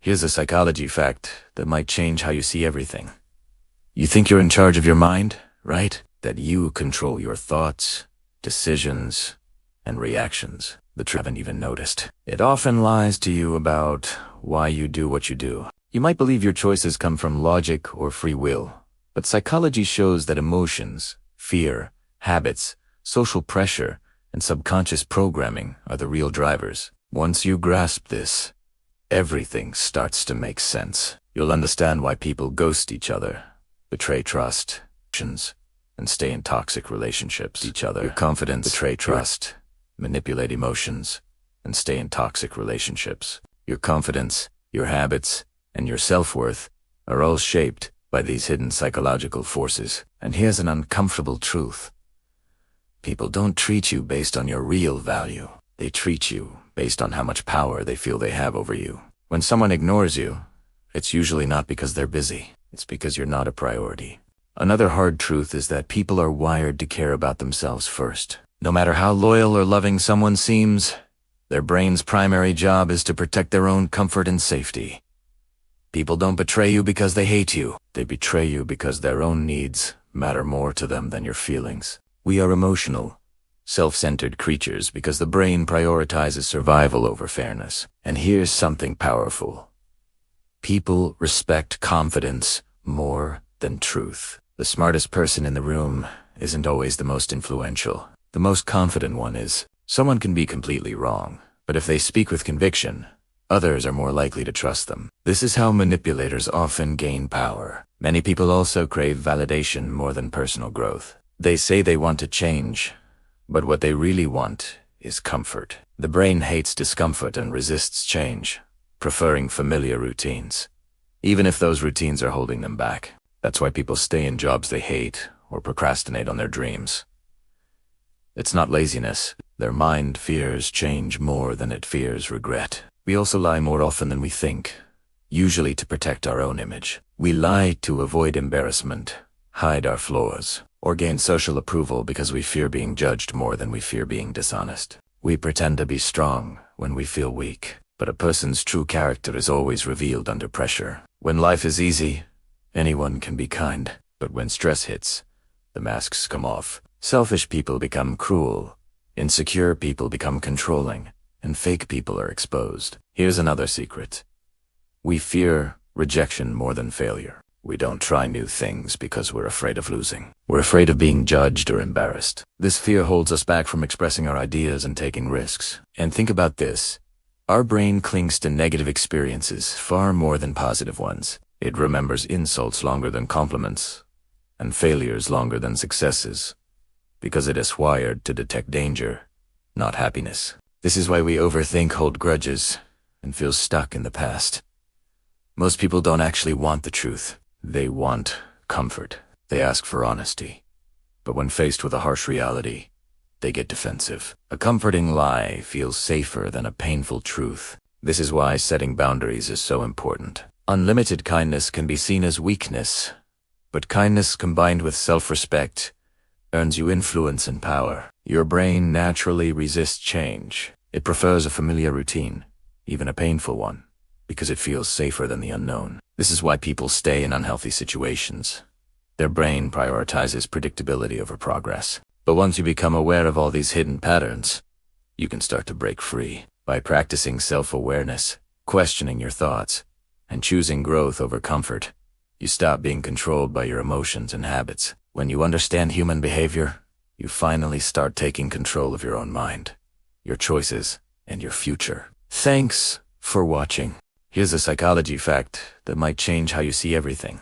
Here's a psychology fact that might change how you see everything. You think you're in charge of your mind, right? That you control your thoughts, decisions, and reactions. The truth you haven't even noticed. It often lies to you about why you do what you do. You might believe your choices come from logic or free will, but psychology shows that emotions, fear, habits, social pressure, and subconscious programming are the real drivers. Once you grasp this, everything starts to make sense. You'll understand why people ghost each other, betray trust, and stay in toxic relationships. Your confidence, betray trust, manipulate emotions, and stay in toxic relationships. Your confidence, your habits, and your self-worth are all shaped by these hidden psychological forces. And here's an uncomfortable truth. People don't treat you based on your real value. They treat you based on how much power they feel they have over you. When someone ignores you, it's usually not because they're busy. It's because you're not a priority. Another hard truth is that people are wired to care about themselves first. No matter how loyal or loving someone seems, their brain's primary job is to protect their own comfort and safety. People don't betray you because they hate you. They betray you because their own needs matter more to them than your feelings. We are emotional, self-centered creatures because the brain prioritizes survival over fairness. And here's something powerful. People respect confidence more than truth. The smartest person in the room isn't always the most influential. The most confident one is. Someone can be completely wrong, but if they speak with conviction, others are more likely to trust them. This is how manipulators often gain power. Many people also crave validation more than personal growth. They say they want to change, but what they really want is comfort. The brain hates discomfort and resists change, preferring familiar routines, even if those routines are holding them back. That's why people stay in jobs they hate or procrastinate on their dreams. It's not laziness. Their mind fears change more than it fears regret. We also lie more often than we think, usually to protect our own image. We lie to avoid embarrassment, hide our flaws, or gain social approval because we fear being judged more than we fear being dishonest. We pretend to be strong when we feel weak, but a person's true character is always revealed under pressure. When life is easy, anyone can be kind, but when stress hits, the masks come off. Selfish people become cruel, insecure people become controlling, and fake people are exposed. Here's another secret. We fear rejection more than failure. We don't try new things because we're afraid of losing. We're afraid of being judged or embarrassed. This fear holds us back from expressing our ideas and taking risks. And think about this. Our brain clings to negative experiences far more than positive ones. It remembers insults longer than compliments, and failures longer than successes, because it is wired to detect danger, not happiness. This is why we overthink, hold grudges, and feel stuck in the past. Most people don't actually want the truth. They want comfort. They ask for honesty. But when faced with a harsh reality, they get defensive. A comforting lie feels safer than a painful truth. This is why setting boundaries is so important. Unlimited kindness can be seen as weakness, but kindness combined with self-respect earns you influence and power. Your brain naturally resists change. It prefers a familiar routine, even a painful one, because it feels safer than the unknown. This is why people stay in unhealthy situations. Their brain prioritizes predictability over progress. But once you become aware of all these hidden patterns, you can start to break free. By practicing self-awareness, questioning your thoughts, and choosing growth over comfort, you stop being controlled by your emotions and habits. When you understand human behavior, you finally start taking control of your own mind, your choices, and your future. Thanks for watching. Here's a psychology fact that might change how you see everything.